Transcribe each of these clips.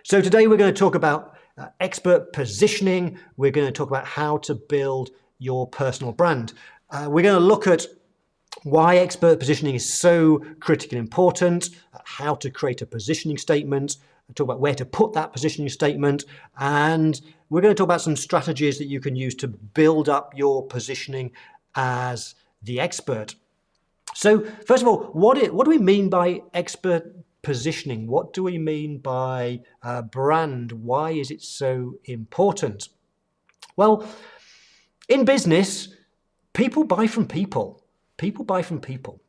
So today we're going to talk about expert positioning. We're going to talk about how to build your personal brand. We're going to look at why expert positioning is so critically important, how to create a positioning statement, talk about where to put that positioning statement, and we're going to talk about some strategies that you can use to build up your positioning as the expert. So first of all, what do we mean by expert positioning? What do we mean by brand? Why is it so important? Well, in business, people buy from people. People buy from people.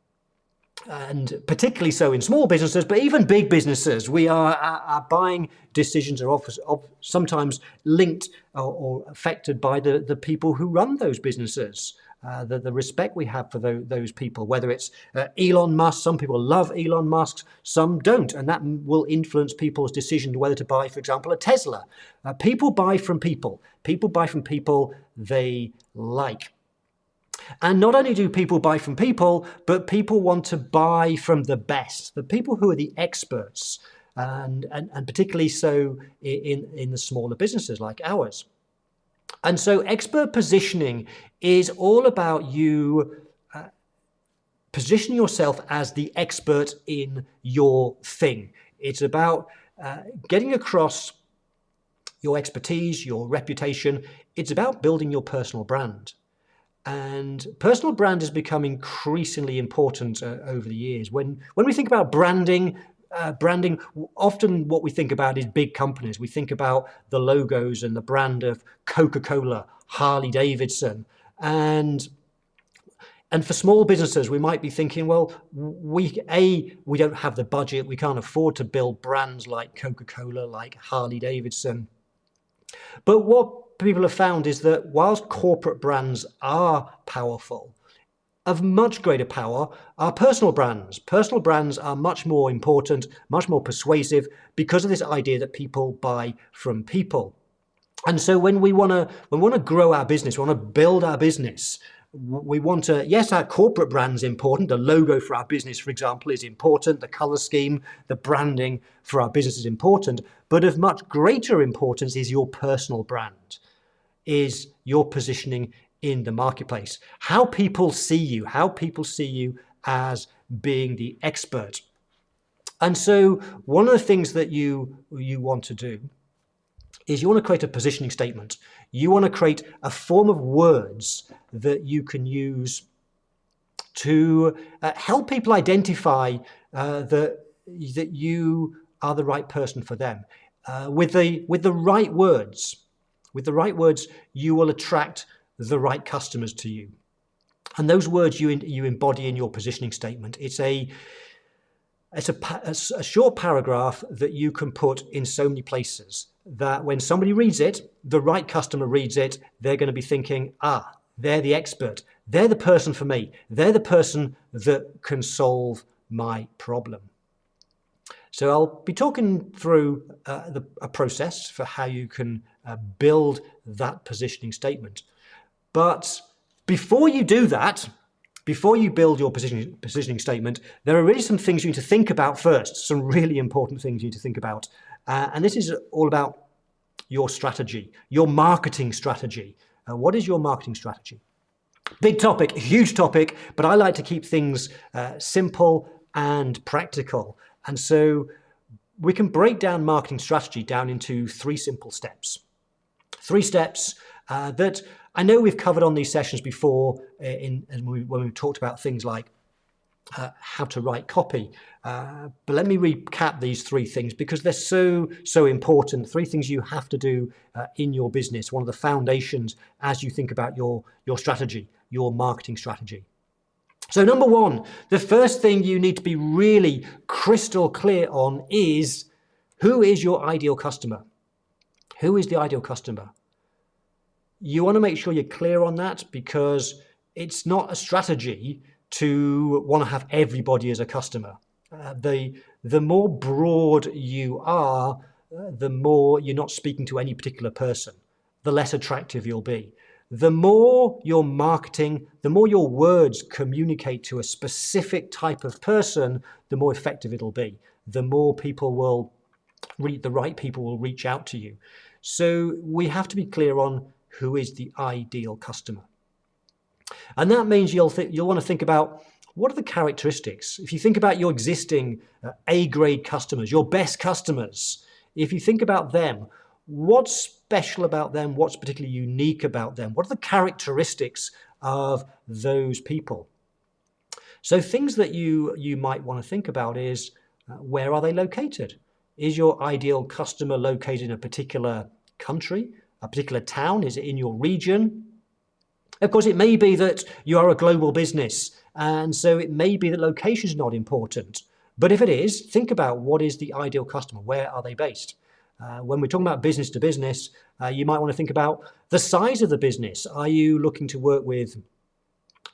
And particularly so in small businesses, but even big businesses, our buying decisions are sometimes linked or affected by the people who run those businesses. The respect we have for those people, whether it's Elon Musk, some people love Elon Musk, some don't, and that will influence people's decision whether to buy, for example, a Tesla. People buy from people. People buy from people they like. And not only do people buy from people, but people want to buy from the best, the people who are the experts, and particularly so in the smaller businesses like ours. And so expert positioning is all about you positioning yourself as the expert in your thing. It's about getting across your expertise, your reputation. It's about building your personal brand. And personal brand has become increasingly important over the years. When we think about branding, often what we think about is big companies. We think about the logos and the brand of Coca-Cola, Harley Davidson, and for small businesses, we might be thinking, well, we don't have the budget, we can't afford to build brands like Coca-Cola, like Harley Davidson. But what people have found is that whilst corporate brands are powerful, of much greater power are personal brands. Personal brands are much more important, much more persuasive because of this idea that people buy from people. And so when we want to grow our business, we want to build our business, we want to, yes, our corporate brand's important. The logo for our business, for example, is important. The color scheme, the branding for our business is important. But of much greater importance is your personal brand, is your positioning in the marketplace. How people see you as being the expert. And so one of the things that you want to do is you want to create a positioning statement. You want to create a form of words that you can use to help people identify that you are the right person for them. With the right words, you will attract the right customers to you. And those words you embody in your positioning statement. It's a short paragraph that you can put in so many places that when somebody reads it, the right customer reads it, they're going to be thinking, they're the expert. They're the person for me. They're the person that can solve my problem. So I'll be talking through a process for how you can build that positioning statement. But before you do that, before you build your positioning statement, there are really some things you need to think about first, some really important things you need to think about. And this is all about your strategy, your marketing strategy. What is your marketing strategy? Big topic, huge topic, but I like to keep things simple and practical. And so we can break down marketing strategy down into 3 simple steps. 3 steps that I know we've covered on these sessions before when we talked about things like how to write copy. But let me recap these 3 things because they're so important. 3 things you have to do in your business. One of the foundations as you think about your strategy, your marketing strategy. So number 1, the first thing you need to be really crystal clear on is who is your ideal customer? Who is the ideal customer? You want to make sure you're clear on that because it's not a strategy to want to have everybody as a customer. The more broad you are, the more you're not speaking to any particular person, the less attractive you'll be. The more your marketing, the more your words communicate to a specific type of person, the more effective it'll be. The more people will the right people will reach out to you. So we have to be clear on who is the ideal customer. And that means you'll want to think about, what are the characteristics? If you think about your existing A-grade customers, your best customers, if you think about them, what's special about them? What's particularly unique about them? What are the characteristics of those people? So things that you might want to think about is, where are they located? Is your ideal customer located in a particular country, a particular town? Is it in your region? Of course, it may be that you are a global business, and so it may be that location is not important. But if it is, think about, what is the ideal customer? Where are they based? When we're talking about business to business, you might want to think about the size of the business. Are you looking to work with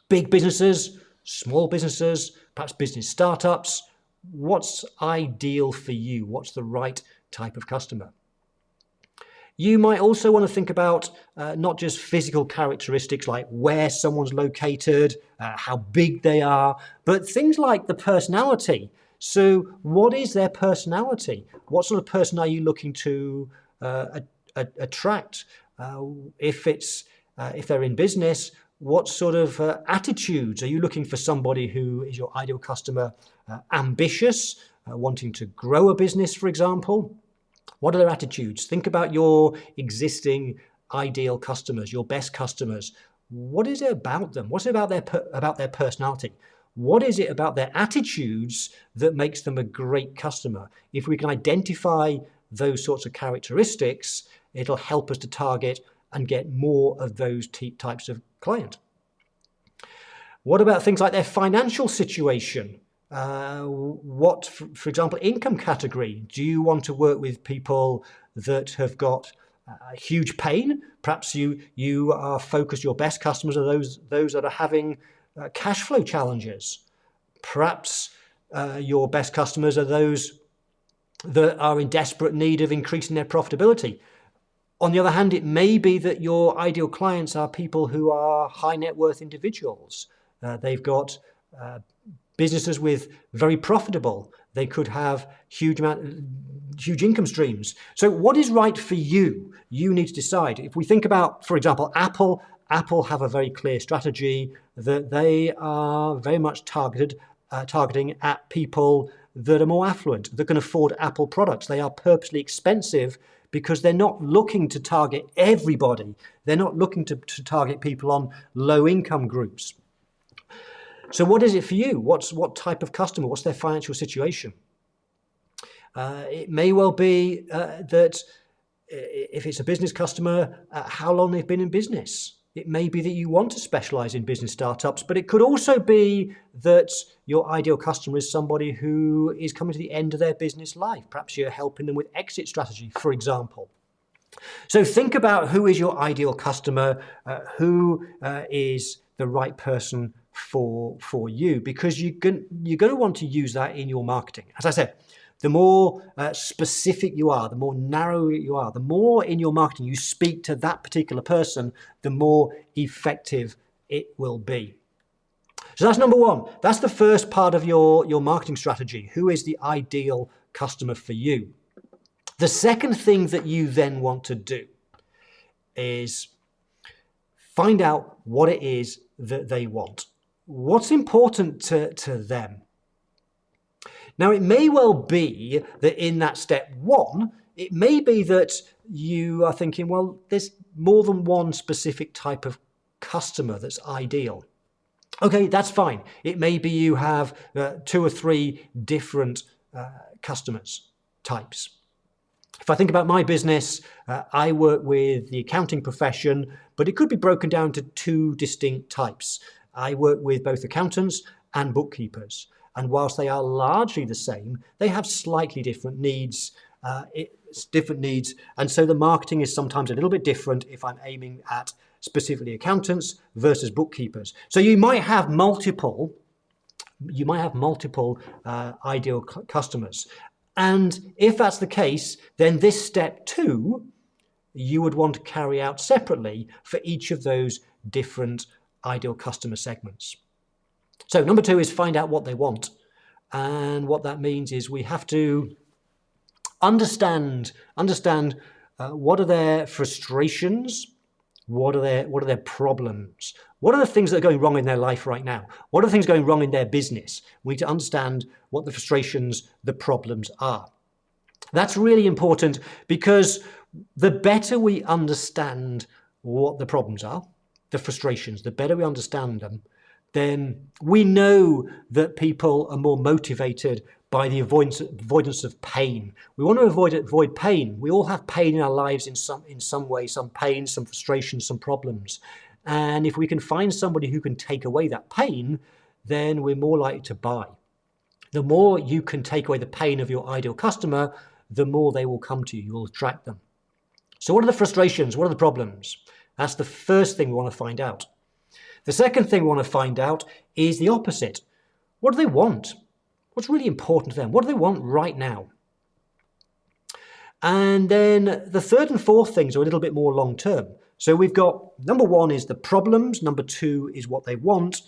big businesses, small businesses, perhaps business startups? What's ideal for you? What's the right type of customer? You might also want to think about not just physical characteristics like where someone's located, how big they are, but things like the personality. So what is their personality? What sort of person are you looking to attract? If they're in business, what sort of attitudes? Are you looking for somebody who is your ideal customer, ambitious, wanting to grow a business, for example? What are their attitudes? Think about your existing ideal customers, your best customers. What is it about them? What's it about their personality? What is it about their attitudes that makes them a great customer? If we can identify those sorts of characteristics, it'll help us to target and get more of those types of client. What about things like their financial situation? What, for example, income category? Do you want to work with people that have got huge pain? Perhaps you are focused, your best customers are those that are having cash flow challenges. Perhaps your best customers are those that are in desperate need of increasing their profitability. On the other hand, it may be that your ideal clients are people who are high net worth individuals. They've got businesses with very profitable. They could have huge income streams. So what is right for you? You need to decide. If we think about, for example, Apple have a very clear strategy that they are very much targeting at people that are more affluent, that can afford Apple products. They are purposely expensive because they're not looking to target everybody. They're not looking to target people on low income groups. So what is it for you? What type of customer? What's their financial situation? It may well be that if it's a business customer, how long they've been in business. It may be that you want to specialize in business startups, but it could also be that your ideal customer is somebody who is coming to the end of their business life. Perhaps you're helping them with exit strategy, for example. So think about who is your ideal customer, who is the right person for you, because you're going to want to use that in your marketing. As I said, the more specific you are, the more narrow you are, the more in your marketing you speak to that particular person, the more effective it will be. So that's number one. That's the first part of your marketing strategy. Who is the ideal customer for you? The second thing that you then want to do is find out what it is that they want. What's important to them? Now, it may well be that in that step one, it may be that you are thinking, well, there's more than one specific type of customer that's ideal. Okay, that's fine. It may be you have 2 or 3 different customers types. If I think about my business, I work with the accounting profession, but it could be broken down to 2 distinct types. I work with both accountants and bookkeepers. And whilst they are largely the same, they have slightly different needs. And so the marketing is sometimes a little bit different if I'm aiming at specifically accountants versus bookkeepers. So you might have multiple ideal customers. And if that's the case, then this step 2, you would want to carry out separately for each of those different ideal customer segments. So number 2 is find out what they want. And what that means is we have to Understand what are their frustrations, what are their problems, what are the things that are going wrong in their life right now, what are the things going wrong in their business. We need to understand what the frustrations, the problems are. That's really important, because the better we understand what the problems are, the frustrations, the better we understand them, then we know that people are more motivated by the avoidance of pain. We want to avoid pain. We all have pain in our lives in some way, some pain, some frustration, some problems. And if we can find somebody who can take away that pain, then we're more likely to buy. The more you can take away the pain of your ideal customer, the more they will come to you. You will attract them. So what are the frustrations? What are the problems? That's the first thing we want to find out. The second thing we want to find out is the opposite. What do they want? What's really important to them? What do they want right now? And then the third and fourth things are a little bit more long term. So we've got number one is the problems. Number two is what they want.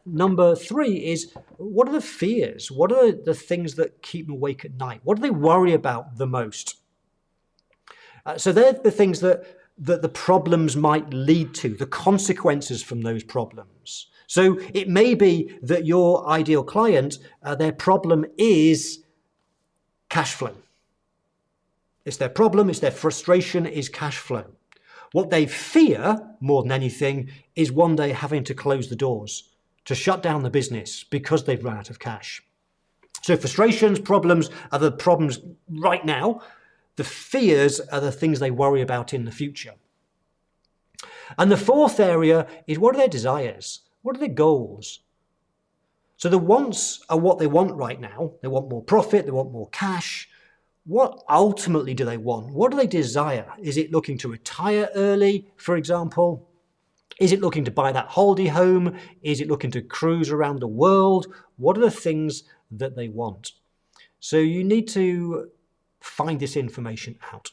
Number three is what are the fears? What are the things that keep them awake at night? What do they worry about the most? So they're the things that the problems might lead to, the consequences from those problems. So it may be that your ideal client, their problem is cash flow. It's their problem, it's their frustration, is cash flow. What they fear more than anything is one day having to close the doors, to shut down the business because they've run out of cash. So frustrations, problems are the problems right now. The fears are the things they worry about in the future. And the fourth area is what are their desires? What are their goals? So the wants are what they want right now. They want more profit, they want more cash. What ultimately do they want? What do they desire? Is it looking to retire early, for example? Is it looking to buy that holiday home? Is it looking to cruise around the world? What are the things that they want? So you need to find this information out.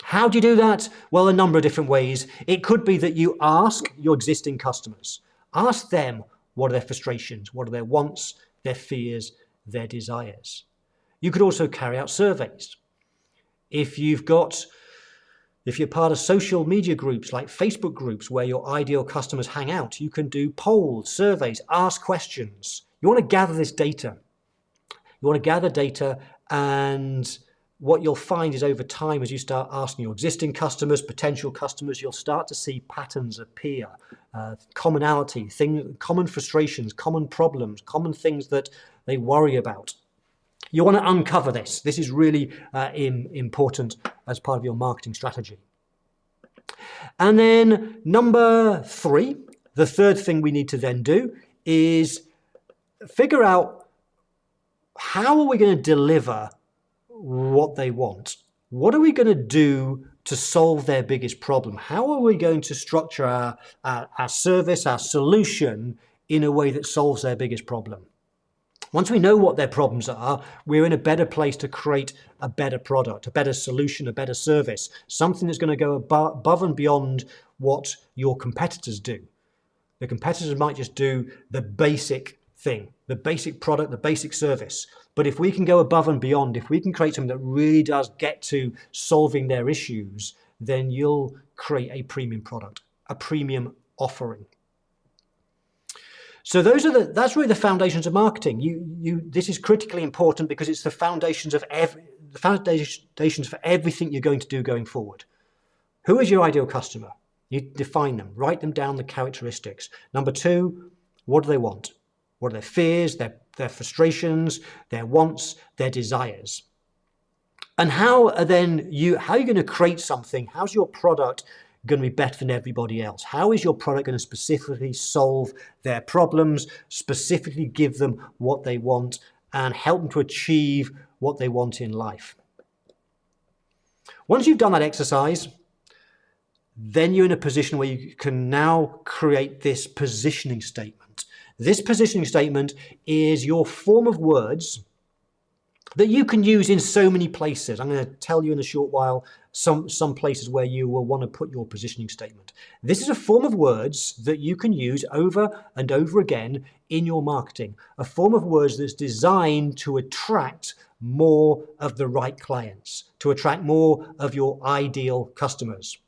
How do you do that? Well, a number of different ways. It could be that you ask your existing customers. Ask them what are their frustrations, what are their wants, their fears, their desires. You could also carry out surveys. If you're part of social media groups like Facebook groups where your ideal customers hang out, you can do polls, surveys, ask questions. You want to gather this data. You want to gather data, and what you'll find is over time, as you start asking your existing customers, potential customers, you'll start to see patterns appear, commonality, common frustrations, common problems, common things that they worry about. You want to uncover this. This is really important as part of your marketing strategy. And then number three, the third thing we need to then do is figure out how are we going to deliver what they want? What are we going to do to solve their biggest problem? How are we going to structure our service, our solution in a way that solves their biggest problem? Once we know what their problems are, we're in a better place to create a better product, a better solution, a better service, something that's going to go above and beyond what your competitors do. The competitors might just do the basic thing, the basic product, the basic service. But if we can go above and beyond, if we can create something that really does get to solving their issues, then you'll create a premium product, a premium offering. So that's really the foundations of marketing. This is critically important because it's the foundations for everything you're going to do going forward. Who is your ideal customer? You define them, write them down, the characteristics. Number two, what do they want? What are their fears, their frustrations, their wants, their desires? And how are you going to create something? How's your product going to be better than everybody else? How is your product going to specifically solve their problems, specifically give them what they want, and help them to achieve what they want in life? Once you've done that exercise, then you're in a position where you can now create this positioning statement. This positioning statement is your form of words that you can use in so many places. I'm going to tell you in a short while some places where you will want to put your positioning statement. This is a form of words that you can use over and over again in your marketing, a form of words that's designed to attract more of the right clients, to attract more of your ideal customers.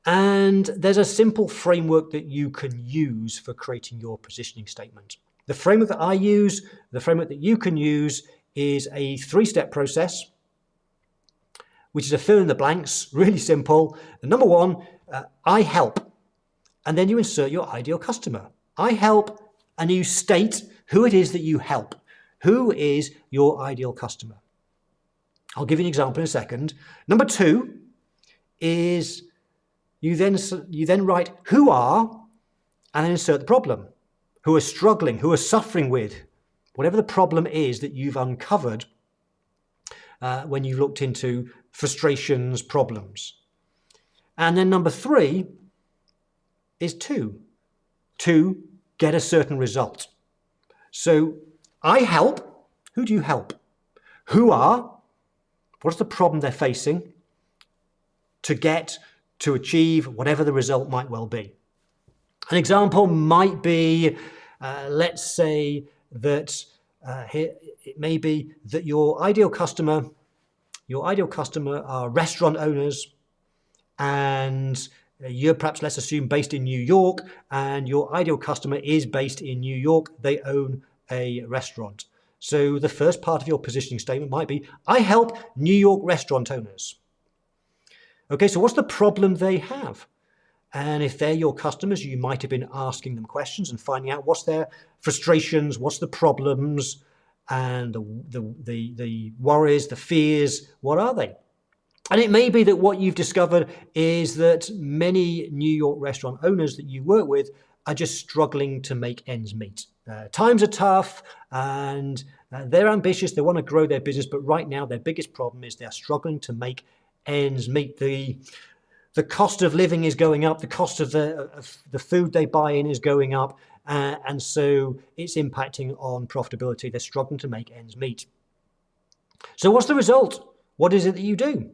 And there's a simple framework that you can use for creating your positioning statement. The framework that I use, the framework that you can use, is a 3-step process, which is a fill in the blanks, really simple. And number 1, I help. And then you insert your ideal customer. I help, and you state who it is that you help. Who is your ideal customer? I'll give you an example in a second. Number 2 is you then write who are, and then insert the problem. Who are struggling, who are suffering with, whatever the problem is that you've uncovered when you've looked into frustrations, problems. And then number 3 is to get a certain result. So I help. Who do you help? Who are? What's the problem they're facing? To achieve whatever the result might well be. An example might be, let's say that here it may be that your ideal customer are restaurant owners, and you're perhaps, let's assume, based in New York, and your ideal customer is based in New York. They own a restaurant. So the first part of your positioning statement might be, I help New York restaurant owners. Okay, so what's the problem they have? And if they're your customers, you might have been asking them questions and finding out what's their frustrations, what's the problems, and the worries, the fears, what are they? And it may be that what you've discovered is that many New York restaurant owners that you work with are just struggling to make ends meet. Times are tough, and they're ambitious, they want to grow their business, but right now their biggest problem is they're struggling to make ends meet. The cost of living is going up, the cost of the food they buy in is going up, and so it's impacting on profitability. They're struggling to make ends meet. So what's the result? What is it that you do?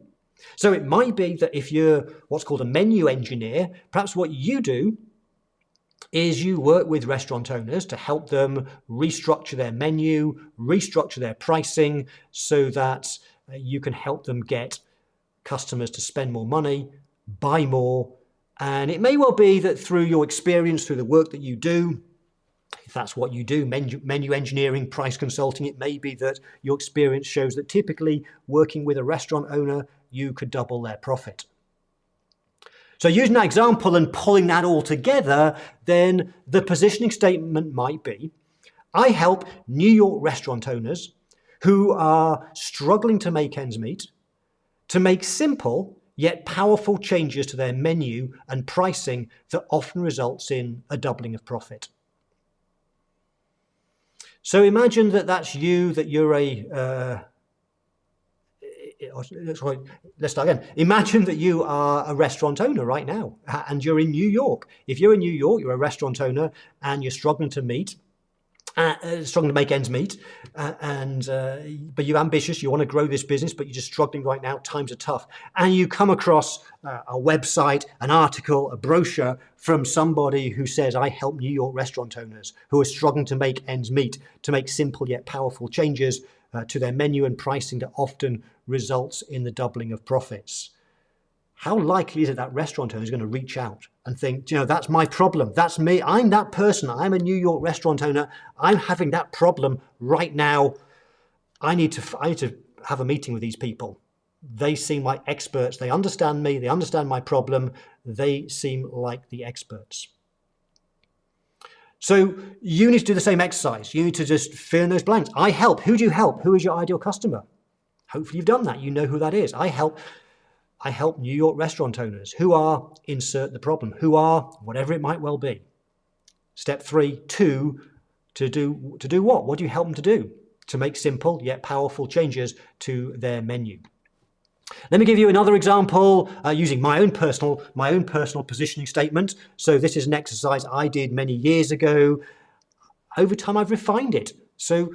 So it might be that if you're what's called a menu engineer, perhaps what you do is you work with restaurant owners to help them restructure their menu, restructure their pricing, so that you can help them get customers to spend more money, buy more. And it may well be that through your experience, through the work that you do, if that's what you do, menu engineering, price consulting, it may be that your experience shows that typically working with a restaurant owner, you could double their profit. So using that example and pulling that all together, then the positioning statement might be, I help New York restaurant owners who are struggling to make ends meet, to make simple yet powerful changes to their menu and pricing that often results in a doubling of profit. So imagine that that's you, that you're let's start again. Imagine that you are a restaurant owner right now and you're in New York. If you're in New York, you're a restaurant owner and you're struggling to make ends meet, but you're ambitious, you want to grow this business, but you're just struggling right now, times are tough. And you come across a website, an article, a brochure from somebody who says, I help New York restaurant owners who are struggling to make ends meet, to make simple yet powerful changes to their menu and pricing that often results in the doubling of profits. How likely is it that restaurant owner is going to reach out and think, that's my problem. That's me. I'm that person. I'm a New York restaurant owner. I'm having that problem right now. I need to have a meeting with these people. They seem like experts. They understand me. They understand my problem. They seem like the experts. So you need to do the same exercise. You need to just fill in those blanks. I help. Who do you help? Who is your ideal customer? Hopefully you've done that. You know who that is. I help New York restaurant owners who are, insert the problem, who are, whatever it might well be. Step 3, to do what? What do you help them to do? To make simple yet powerful changes to their menu. Let me give you another example using my own personal positioning statement. So this is an exercise I did many years ago. Over time, I've refined it. So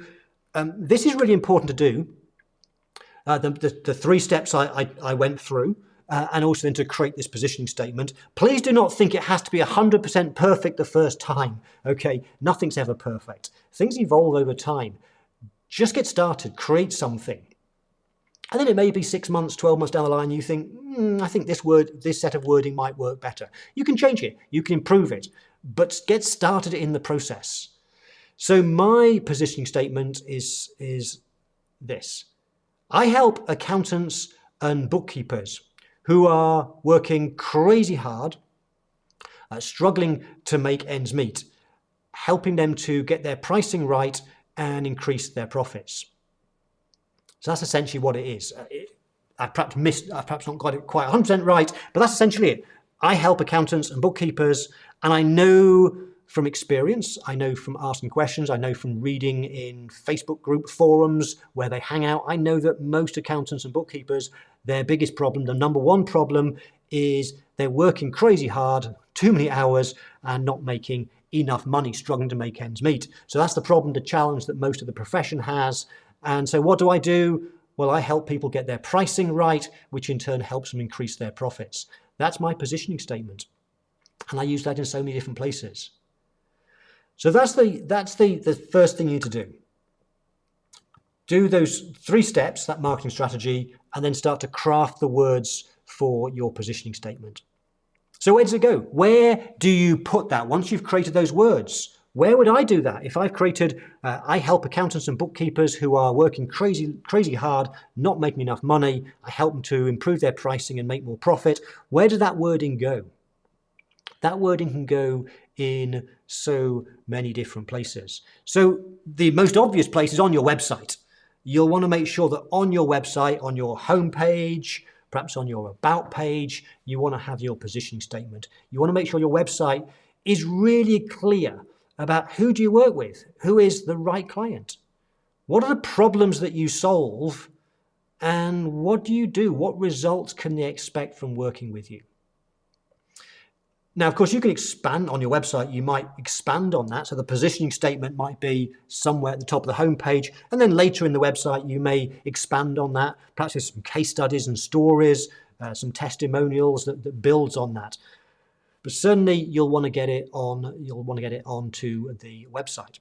this is really important to do. The 3 steps I went through, and also then to create this positioning statement. Please do not think it has to be 100% perfect the first time. Okay, nothing's ever perfect. Things evolve over time. Just get started, create something. And then it may be 6 months, 12 months down the line, you think, I think this set of wording might work better. You can change it, you can improve it, but get started in the process. So my positioning statement is this. I help accountants and bookkeepers who are working crazy hard, struggling to make ends meet, helping them to get their pricing right and increase their profits. So that's essentially what it is. I've perhaps not got it quite 100% right, but that's essentially it. I help accountants and bookkeepers, and I know from experience, I know from asking questions, I know from reading in Facebook group forums where they hang out, I know that most accountants and bookkeepers, their biggest problem, the number one problem, is they're working crazy hard, too many hours, and not making enough money, struggling to make ends meet. So that's the problem, the challenge that most of the profession has. And so what do? Well, I help people get their pricing right, which in turn helps them increase their profits. That's my positioning statement. And I use that in so many different places. So that's the first thing you need to do. Do those 3 steps, that marketing strategy, and then start to craft the words for your positioning statement. So where does it go? Where do you put that once you've created those words? Where would I do that? If I've created, I help accountants and bookkeepers who are working crazy hard, not making enough money. I help them to improve their pricing and make more profit. Where does that wording go? That wording can go in so many different places. So the most obvious place is on your website. You'll want to make sure that on your website, on your homepage, perhaps on your about page, you want to have your positioning statement. You want to make sure your website is really clear about who do you work with, who is the right client, what are the problems that you solve, and what do you do? What results can they expect from working with you? Now, of course, you can expand on your website. You might expand on that. So the positioning statement might be somewhere at the top of the homepage. And then later in the website, you may expand on that. Perhaps there's some case studies and stories, some testimonials that builds on that. But certainly you'll want to get it onto the website.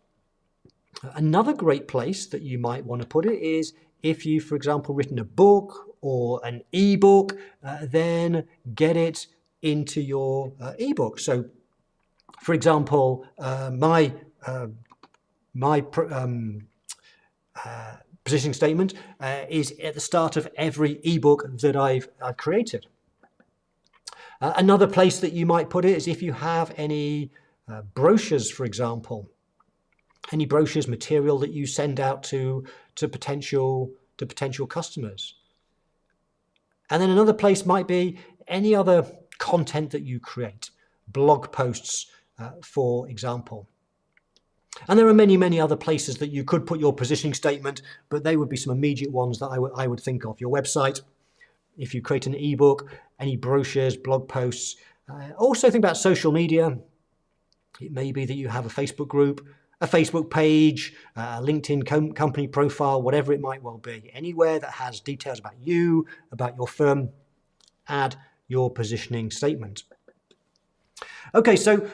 Another great place that you might want to put it is if you've, for example, written a book or an ebook, then get it into your ebook. So, for example, my positioning statement is at the start of every ebook that I've created. Another place that you might put it is if you have any brochures, for example, any brochures, material that you send out to potential customers. And then another place might be any other content that you create, blog posts, for example. And there are many other places that you could put your positioning statement, but they would be some immediate ones that I would think of. Your website, if you create an ebook, any brochures, blog posts. Also think about social media. It may be that you have a Facebook group, a Facebook page, a LinkedIn company profile, whatever it might well be. Anywhere that has details about you, about your firm, add your positioning statement. Okay, so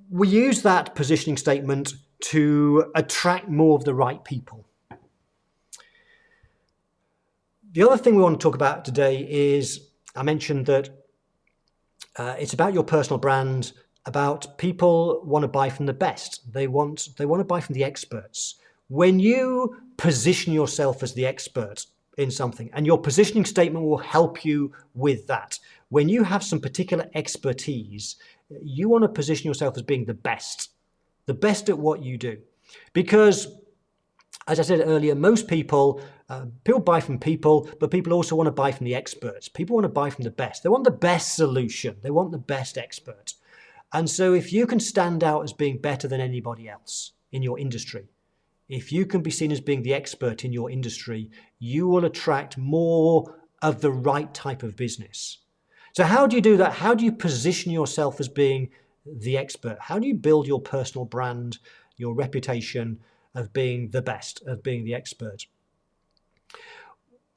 we use that positioning statement to attract more of the right people. The other thing we want to talk about today is, I mentioned that it's about your personal brand, about people want to buy from the best. They want to buy from the experts. When you position yourself as the expert in something, and your positioning statement will help you with that. When you have some particular expertise, you want to position yourself as being the best at what you do. Because, as I said earlier, most people buy from people, but people also want to buy from the experts. People want to buy from the best. They want the best solution. They want the best expert. And so if you can stand out as being better than anybody else in your industry, if you can be seen as being the expert in your industry, you will attract more of the right type of business. So how do you do that? How do you position yourself as being the expert? How do you build your personal brand, your reputation of being the best, of being the expert?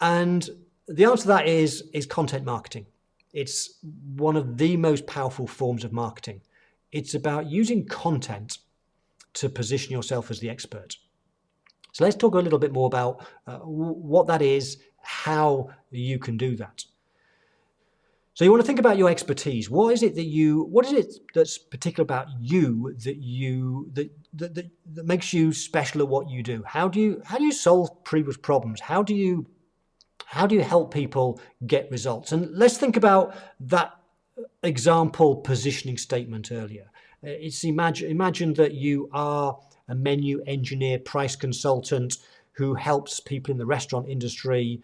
And the answer to that is content marketing. It's one of the most powerful forms of marketing. It's about using content to position yourself as the expert. So let's talk a little bit more about what that is, how you can do that. So you want to think about your expertise. What is it that's particular about you that makes you special at what you do? How do you solve previous problems? How do you help people get results? And let's think about that example positioning statement earlier. It's imagine that you are a menu engineer, price consultant who helps people in the restaurant industry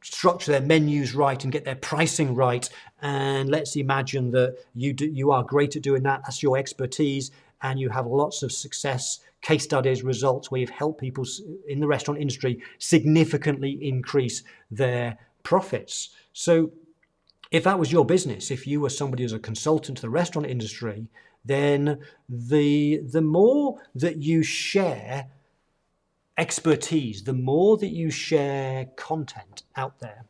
structure their menus right and get their pricing right. And let's imagine that you are great at doing that. That's your expertise, and you have lots of success case studies, results where you've helped people in the restaurant industry significantly increase their profits. So if that was your business, if you were somebody as a consultant to the restaurant industry, then the more that you share expertise, the more that you share content out there,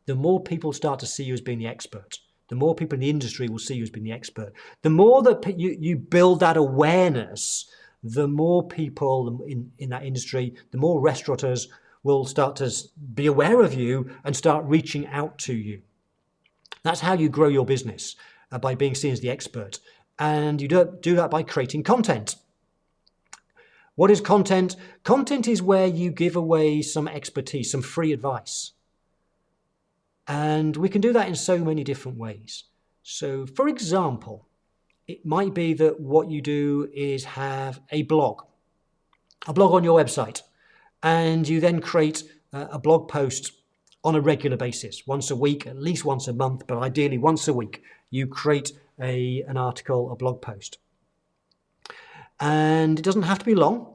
the more people start to see you as being the expert. The more people in the industry will see you as being the expert. The more that you build that awareness, the more people in that industry, the more restaurateurs will start to be aware of you and start reaching out to you. That's how you grow your business, by being seen as the expert. And you do that by creating content. What is content? Content is where you give away some expertise, some free advice. And we can do that in so many different ways. So, for example, it might be that what you do is have a blog on your website, and you then create a blog post on a regular basis, once a week, at least once a month, but ideally once a week. You create an article, a blog post. And it doesn't have to be long.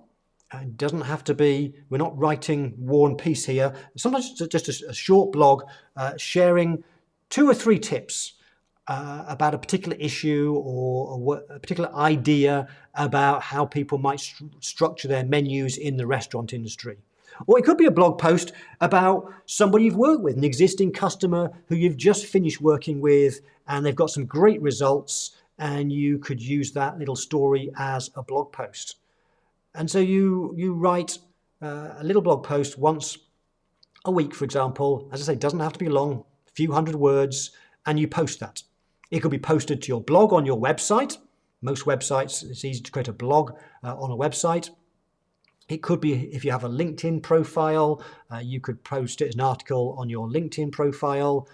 It doesn't have to be, we're not writing War and Peace here. Sometimes it's just a short blog sharing 2 or 3 tips about a particular issue or a particular idea about how people might structure their menus in the restaurant industry. Or it could be a blog post about somebody you've worked with, an existing customer who you've just finished working with, and they've got some great results, and you could use that little story as a blog post. And so you write a little blog post once a week, for example. As I say, it doesn't have to be long, a few hundred words, and you post that. It could be posted to your blog on your website. Most websites, it's easy to create a blog on a website. It could be, if you have a LinkedIn profile, you could post it as an article on your LinkedIn profile.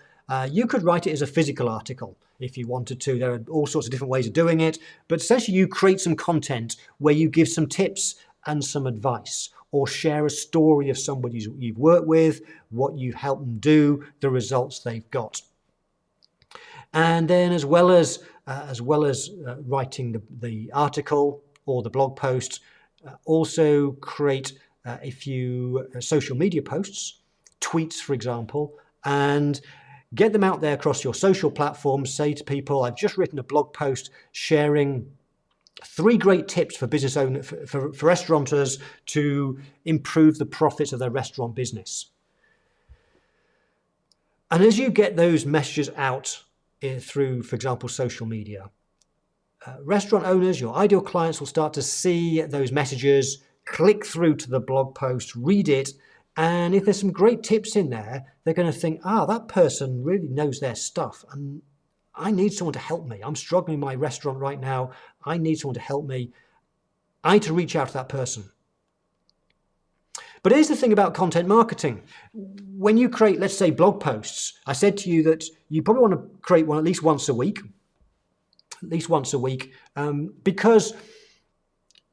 You could write it as a physical article if you wanted to. There are all sorts of different ways of doing it. But essentially, you create some content where you give some tips and some advice, or share a story of somebody you've worked with, what you've helped them do, the results they've got. And then as well as writing the article or the blog post, also create a few social media posts, tweets, for example, and get them out there across your social platforms. Say to people, I've just written a blog post sharing 3 great tips for business owners, for restaurateurs to improve the profits of their restaurant business. And as you get those messages out through, for example, social media, restaurant owners, your ideal clients, will start to see those messages, click through to the blog post, read it, and if there's some great tips in there, they're going to think, that person really knows their stuff, and I need someone to help me. I'm struggling in my restaurant right now. I need someone to help me. I need to reach out to that person. But here's the thing about content marketing. When you create, let's say, blog posts, I said to you that you probably want to create one at least once a week. Because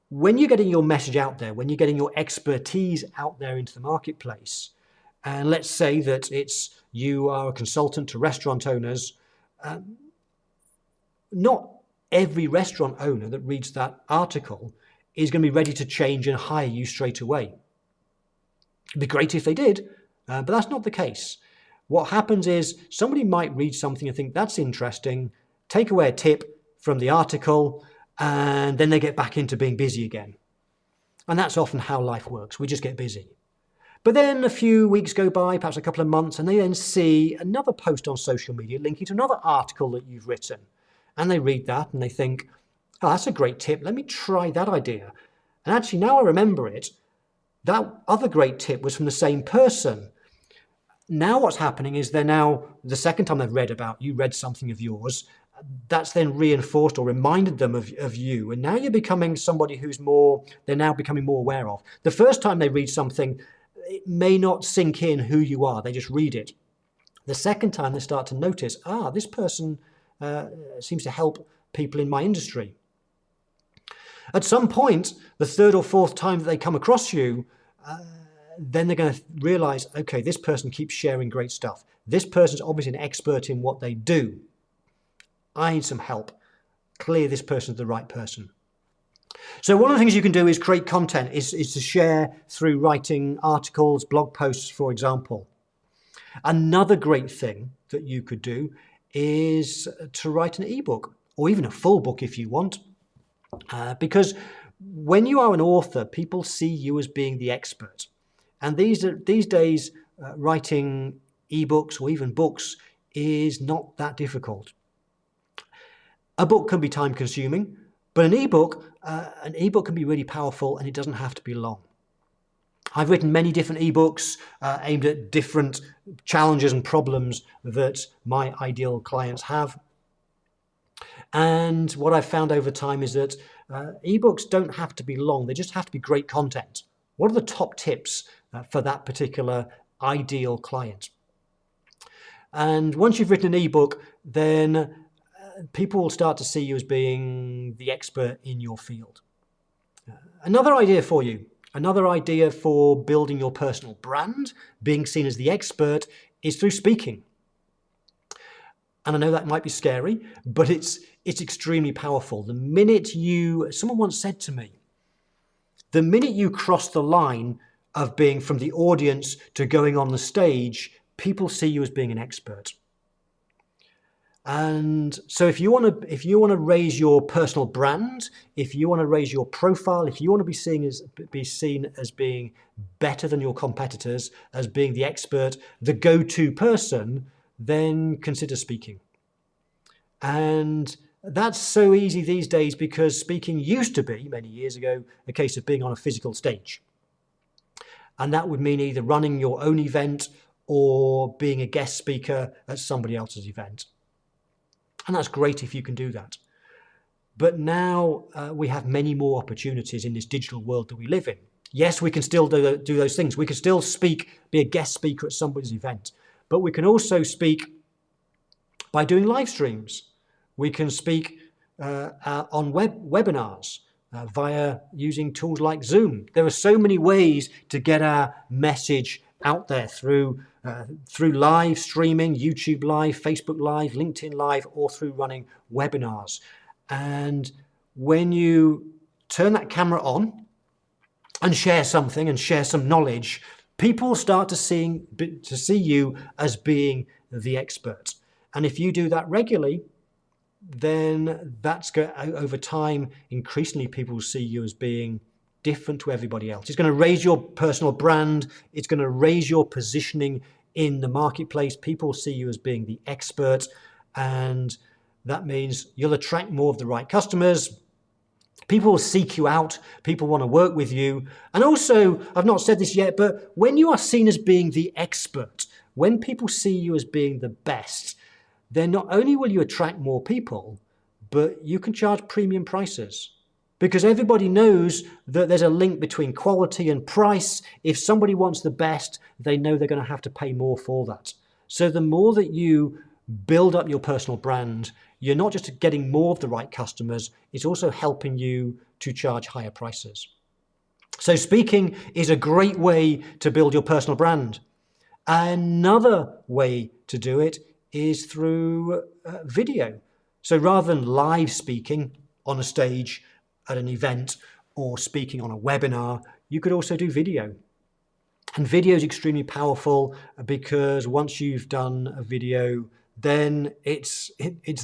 when you're getting your message out there, when you're getting your expertise out there into the marketplace, and let's say that you are a consultant to restaurant owners, not every restaurant owner that reads that article is going to be ready to change and hire you straight away. It'd be great if they did, but that's not the case. What happens is somebody might read something and think that's interesting, take away a tip from the article, and then they get back into being busy again. And that's often how life works. We just get busy. But then a few weeks go by, perhaps a couple of months, and they then see another post on social media linking to another article that you've written. And they read that and they think, that's a great tip. Let me try that idea. And actually, now I remember it, that other great tip was from the same person. Now what's happening is they're now, the second time they've read something of yours, that's then reinforced or reminded them of you. And now you're becoming somebody they're now becoming more aware of. The first time they read something, it may not sink in who you are. They just read it. The second time they start to notice, this person seems to help people in my industry. At some point, the third or fourth time that they come across you, then they're going to realize, okay, this person keeps sharing great stuff. This person's obviously an expert in what they do. I need some help. Clearly, this person's the right person. So one of the things you can do is create content, is to share through writing articles, blog posts, for example. Another great thing that you could do is to write an ebook, or even a full book if you want. Because when you are an author, people see you as being the expert. And these days, writing ebooks or even books is not that difficult. A book can be time consuming, but an ebook can be really powerful, and it doesn't have to be long. I've written many different ebooks aimed at different challenges and problems that my ideal clients have. And what I've found over time is that ebooks don't have to be long. They just have to be great content. What are the top tips for that particular ideal client? And once you've written an ebook, then people will start to see you as being the expert in your field. Another idea for you, another idea for building your personal brand, being seen as the expert, is through speaking. And I know that might be scary, but it's extremely powerful. Someone once said to me, the minute you cross the line of being from the audience to going on the stage, people see you as being an expert. And so if you want to raise your personal brand, if you want to raise your profile, if you want to be seen as being better than your competitors, as being the expert, the go-to person, then consider speaking. And that's so easy these days because speaking used to be, many years ago, a case of being on a physical stage. And that would mean either running your own event or being a guest speaker at somebody else's event. And that's great if you can do that. But now we have many more opportunities in this digital world that we live in. Yes, we can still do those things. We can still be a guest speaker at somebody's event. But we can also speak by doing live streams. We can speak on webinars via using tools like Zoom. There are so many ways to get our message out there through live streaming, YouTube Live, Facebook Live, LinkedIn Live, or through running webinars. And when you turn that camera on and share something and share some knowledge, people start to see you as being the expert. And if you do that regularly, then over time, increasingly people will see you as being different to everybody else. It's going to raise your personal brand. It's going to raise your positioning in the marketplace. People see you as being the expert, and that means you'll attract more of the right customers. People will seek you out. People want to work with you. And also, I've not said this yet, but when you are seen as being the expert, when people see you as being the best, then not only will you attract more people, but you can charge premium prices. Because everybody knows that there's a link between quality and price. If somebody wants the best, they know they're going to have to pay more for that. So the more that you build up your personal brand, you're not just getting more of the right customers, it's also helping you to charge higher prices. So speaking is a great way to build your personal brand. Another way to do it is through video. So rather than live speaking on a stage at an event or speaking on a webinar, you could also do video. And video is extremely powerful because once you've done a video, then it's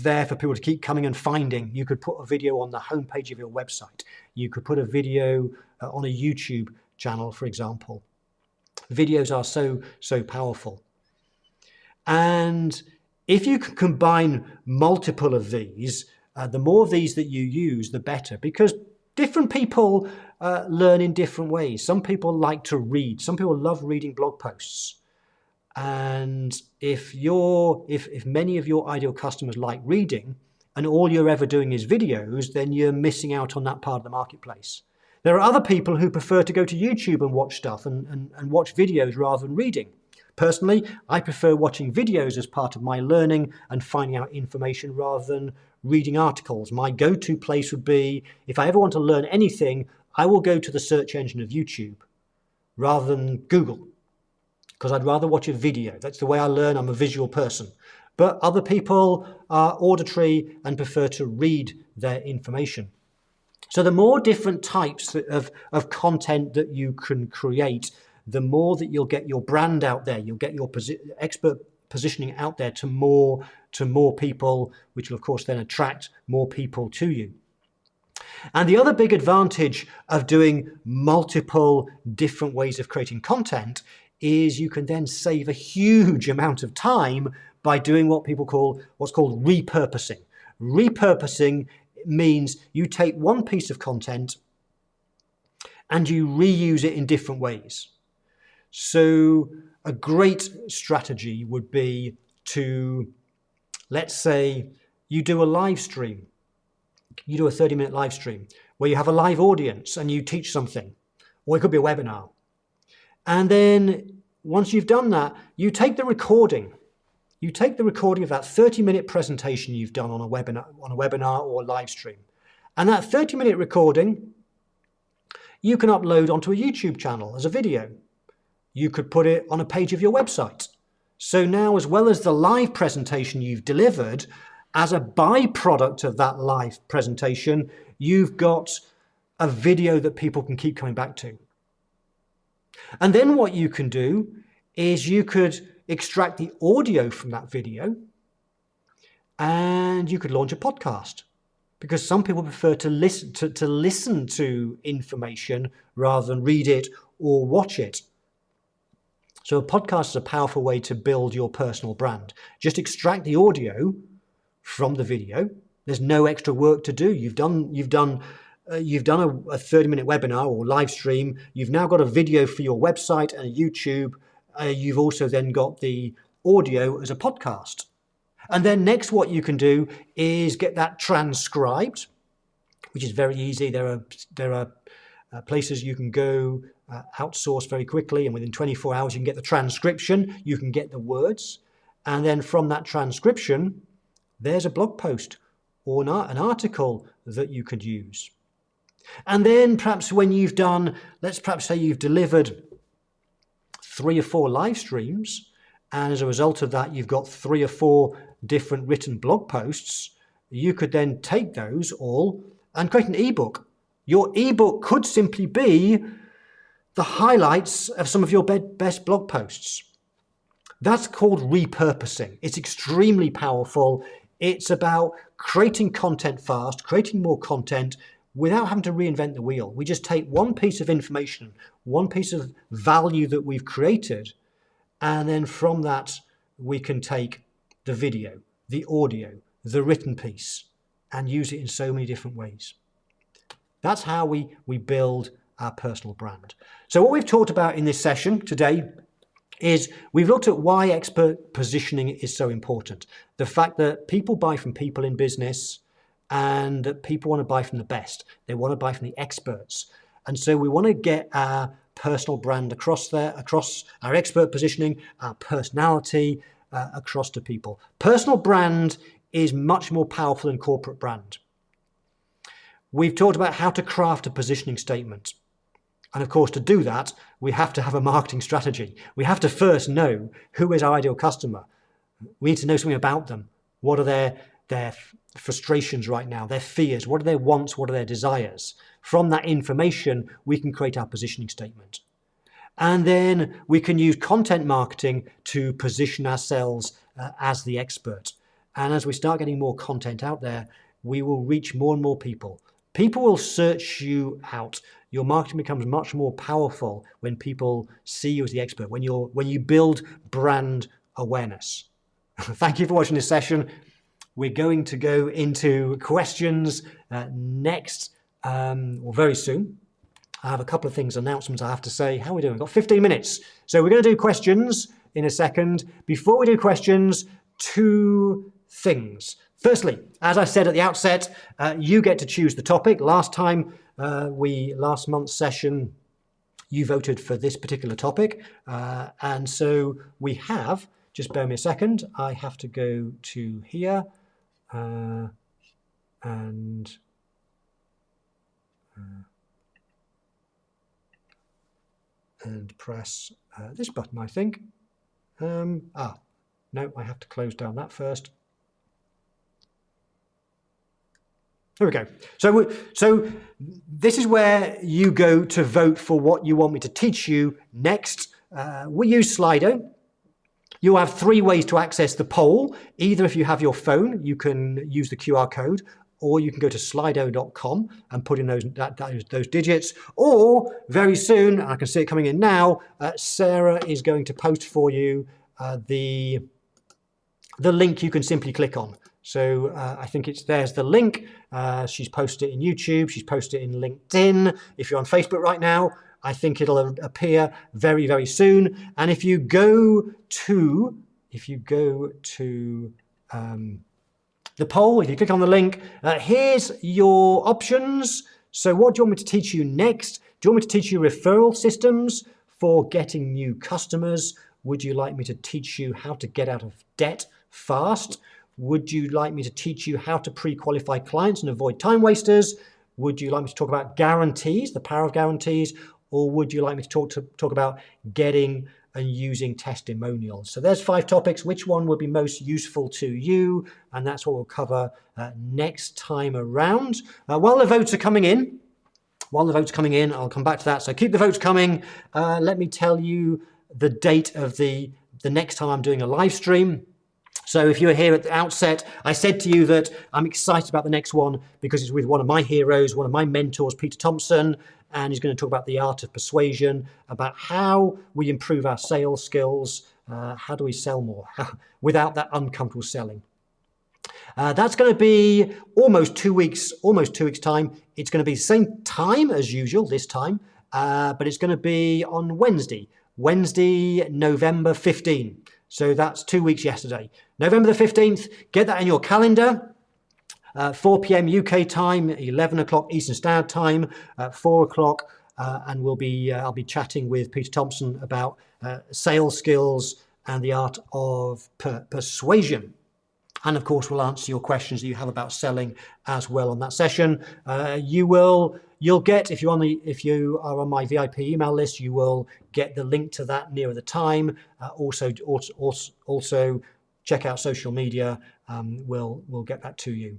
there for people to keep coming and finding. You could put a video on the homepage of your website. You could put a video on a YouTube channel, for example. Videos are so powerful. And if you can combine multiple of these, the more of these that you use, the better, because different people learn in different ways. Some people like to read. Some people love reading blog posts. And if many of your ideal customers like reading and all you're ever doing is videos, then you're missing out on that part of the marketplace. There are other people who prefer to go to YouTube and watch stuff and watch videos rather than reading. Personally, I prefer watching videos as part of my learning and finding out information rather than reading articles. My go-to place would be, if I ever want to learn anything, I will go to the search engine of YouTube rather than Google, because I'd rather watch a video. That's the way I learn. I'm a visual person. But other people are auditory and prefer to read their information. So the more different types of content that you can create, the more that you'll get your brand out there. You'll get your expert positioning out there to more people, which will of course then attract more people to you. And the other big advantage of doing multiple different ways of creating content is you can then save a huge amount of time by doing what's called repurposing. Repurposing means you take one piece of content and you reuse it in different ways. So a great strategy would be to, let's say you do a live stream. You do a 30-minute live stream where you have a live audience and you teach something, or it could be a webinar. And then once you've done that, you take the recording. You take the recording of that 30-minute presentation you've done on a webinar or a live stream. And that 30-minute recording, you can upload onto a YouTube channel as a video. You could put it on a page of your website. So now, as well as the live presentation you've delivered, as a byproduct of that live presentation, you've got a video that people can keep coming back to. And then what you can do is you could extract the audio from that video and you could launch a podcast, because some people prefer to listen to information rather than read it or watch it. So a podcast is a powerful way to build your personal brand. Just extract the audio from the video. There's no extra work to do. You've done a 30-minute webinar or live stream. You've now got a video for your website and a YouTube. You've also then got the audio as a podcast. And then next, what you can do is get that transcribed, which is very easy. There are places you can go outsource very quickly, and within 24 hours you can get the transcription. You can get the words, and then from that transcription, there's a blog post or an article that you could use. And then perhaps when you've done, let's perhaps say you've delivered 3 or 4 live streams, and as a result of that, you've got 3 or 4 different written blog posts, you could then take those all and create an ebook. Your ebook could simply be the highlights of some of your best blog posts. That's called repurposing. It's extremely powerful. It's about creating content fast, creating more content without having to reinvent the wheel. We just take one piece of information, one piece of value that we've created, and then from that, we can take the video, the audio, the written piece, and use it in so many different ways. That's how we build our personal brand. So what we've talked about in this session today is we've looked at why expert positioning is so important. The fact that people buy from people in business, and that people want to buy from the best. They want to buy from the experts. And so we want to get our personal brand across there, across our expert positioning, our personality, across to people. Personal brand is much more powerful than corporate brand. We've talked about how to craft a positioning statement. And of course, to do that, we have to have a marketing strategy. We have to first know who is our ideal customer. We need to know something about them. What are their frustrations right now, their fears, what are their wants, what are their desires. From that information, we can create our positioning statement. And then we can use content marketing to position ourselves as the expert. And as we start getting more content out there, we will reach more and more people. People will search you out. Your marketing becomes much more powerful when people see you as the expert, when you build brand awareness. Thank you for watching this session. We're going to go into questions next, or very soon. I have a couple of announcements I have to say. How are we doing? We've got 15 minutes. So we're going to do questions in a second. Before we do questions, 2 things. Firstly, as I said at the outset, you get to choose the topic. Last month's session, you voted for this particular topic. And so we have, just bear me a second, I have to go to here and press this button, I think. No, I have to close down that first. There we go. So this is where you go to vote for what you want me to teach you next. We use Slido. You have 3 ways to access the poll. Either if you have your phone, you can use the QR code, or you can go to slido.com and put in those digits. Or very soon, I can see it coming in now, Sarah is going to post for you the link you can simply click on. So I think there's the link. She's posted it in YouTube. She's posted it in LinkedIn. If you're on Facebook right now, I think it'll appear very, very soon. And if you go to the poll, if you click on the link, here's your options. So what do you want me to teach you next? Do you want me to teach you referral systems for getting new customers? Would you like me to teach you how to get out of debt fast? Would you like me to teach you how to pre-qualify clients and avoid time wasters? Would you like me to talk about guarantees, the power of guarantees? Or would you like me to talk about getting and using testimonials? So there's 5 topics. Which one would be most useful to you? And that's what we'll cover next time around. While the votes are coming in, I'll come back to that. So keep the votes coming. Let me tell you the date of the next time I'm doing a live stream. So if you were here at the outset, I said to you that I'm excited about the next one because it's with one of my heroes, one of my mentors, Peter Thompson, and he's going to talk about the art of persuasion, about how we improve our sales skills, how do we sell more without that uncomfortable selling. That's going to be almost 2 weeks time. It's going to be the same time as usual this time, but it's going to be on Wednesday, November 15. So that's 2 weeks yesterday. November the 15th, get that in your calendar. 4 p.m. UK time, 11 o'clock Eastern Standard Time, 4 o'clock, and I'll be chatting with Peter Thompson about sales skills and the art of persuasion. And of course, we'll answer your questions that you have about selling as well on that session. You'll get, if you are on my VIP email list, you will get the link to that nearer the time. Also check out social media. We'll get that to you.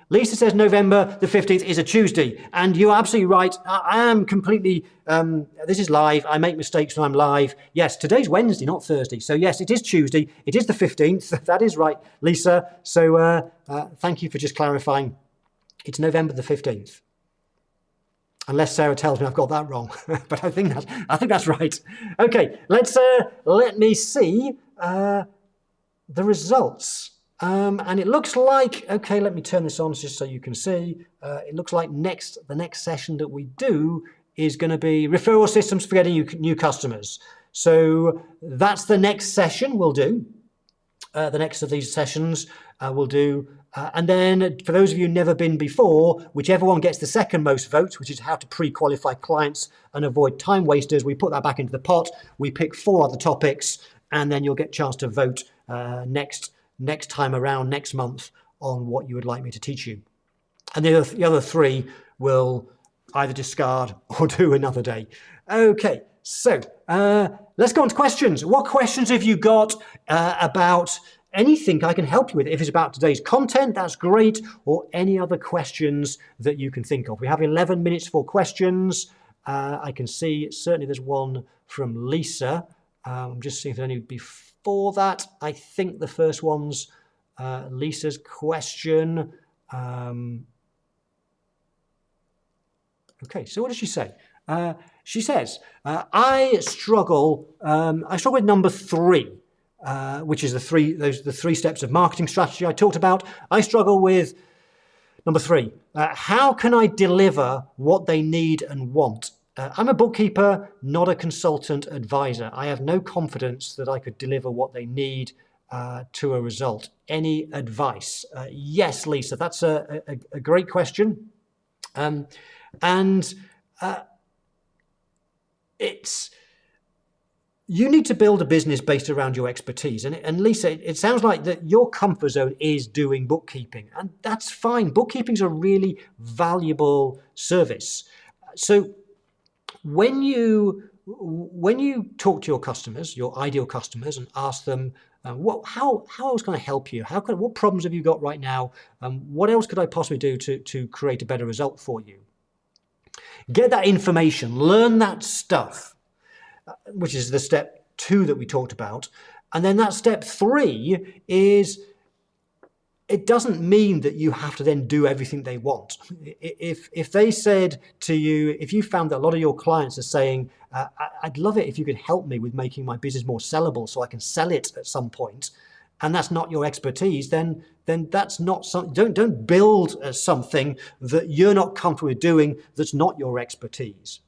Lisa says November the 15th is a Tuesday, and you're absolutely right. I am completely, this is live. I make mistakes when I'm live. Yes, today's Wednesday, not Thursday. So yes, it is Tuesday. It is the 15th. That is right, Lisa. So thank you for just clarifying. It's November the 15th. Unless Sarah tells me I've got that wrong, but I think that's right. Okay, let me see the results. And it looks like, okay, let me turn this on just so you can see. It looks like the next session that we do is going to be referral systems for getting new customers. So that's the next session we'll do. The next of these sessions we'll do. And then for those of you who've never been before, whichever one gets the second most votes, which is how to pre-qualify clients and avoid time wasters, we put that back into the pot. We pick 4 other topics, and then you'll get a chance to vote next time around, next month, on what you would like me to teach you. And the other 3 will either discard or do another day. Okay, so let's go on to questions. What questions have you got about anything I can help you with? If it's about today's content, that's great, or any other questions that you can think of. We have 11 minutes for questions. I can see certainly there's one from Lisa. I'm just seeing if there's any before that. I think the first one's Lisa's question. Okay, so what does she say? She says, I struggle with number 3, which is the 3 steps of marketing strategy I talked about. I struggle with Number 3, how can I deliver what they need and want? I'm a bookkeeper, not a consultant advisor. I have no confidence that I could deliver what they need to a result. Any advice? Yes, Lisa, that's a great question. You need to build a business based around your expertise. And Lisa, it sounds like that your comfort zone is doing bookkeeping, and that's fine. Bookkeeping is a really valuable service. So when you talk to your customers, your ideal customers, and ask them, how else can I help you? What problems have you got right now? What else could I possibly do to create a better result for you? Get that information, learn that stuff, which is the step 2 that we talked about. And then that step 3 is, it doesn't mean that you have to then do everything they want. If they said to you, if you found that a lot of your clients are saying, I'd love it if you could help me with making my business more sellable so I can sell it at some point, and that's not your expertise, then that's not something. Don't build something that you're not comfortable with doing that's not your expertise.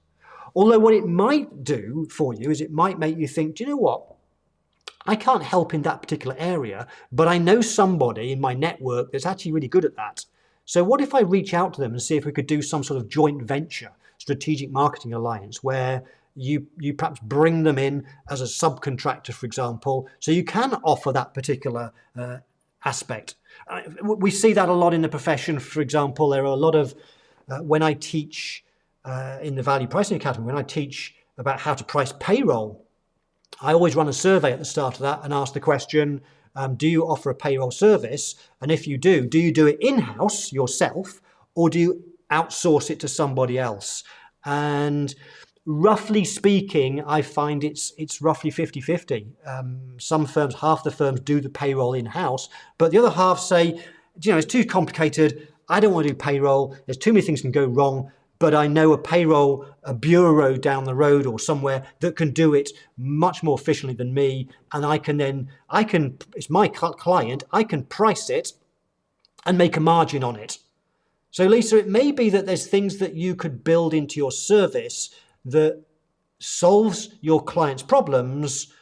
Although what it might do for you is it might make you think, do you know what? I can't help in that particular area, but I know somebody in my network that's actually really good at that. So what if I reach out to them and see if we could do some sort of joint venture, strategic marketing alliance, where you perhaps bring them in as a subcontractor, for example, so you can offer that particular aspect. We see that a lot in the profession. For example, there are a lot of, when I teach in the Value Pricing Academy, when I teach about how to price payroll, I always run a survey at the start of that and ask the question, do you offer a payroll service? And if you do you do it in-house yourself, or do you outsource it to somebody else? And roughly speaking, I find it's roughly 50-50. Some firms, half the firms do the payroll in-house, but the other half say, it's too complicated. I don't want to do payroll. There's too many things can go wrong. But I know a bureau down the road or somewhere that can do it much more efficiently than me. And it's my client, I can price it and make a margin on it. So Lisa, it may be that there's things that you could build into your service that solves your client's problems.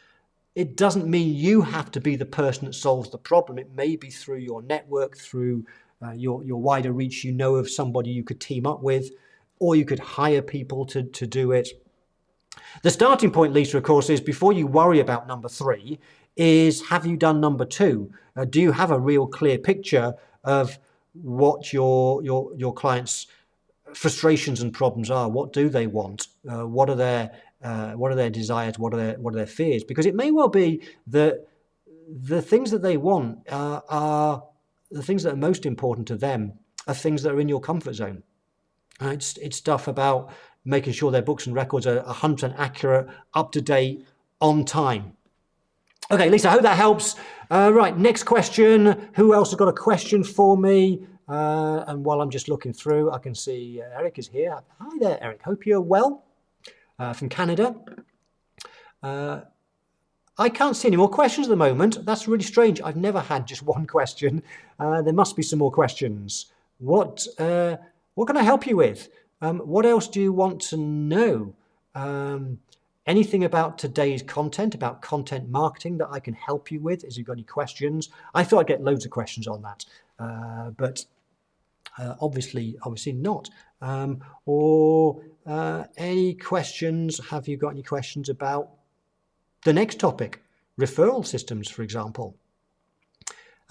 It doesn't mean you have to be the person that solves the problem. It may be through your network, through your wider reach, of somebody you could team up with, or you could hire people to do it. The starting point, Lisa, of course, is before you worry about number 3, is have you done number 2? Do you have a real clear picture of what your clients' frustrations and problems are? What do they want? What are their desires? What are their fears? Because it may well be that the things that they want are the things that are most important to them, are things that are in your comfort zone. It's stuff about making sure their books and records are 100% accurate, up to date, on time. Okay, Lisa, I hope that helps. Right, next question. Who else has got a question for me? And while I'm just looking through, I can see Eric is here. Hi there, Eric. Hope you're well. From Canada. I can't see any more questions at the moment. That's really strange. I've never had just one question. There must be some more questions. What can I help you with? What else do you want to know? Anything about today's content, about content marketing that I can help you with? If you've got any questions, I thought I'd get loads of questions on that, but obviously not. Any questions? Have you got any questions about the next topic, referral systems, for example?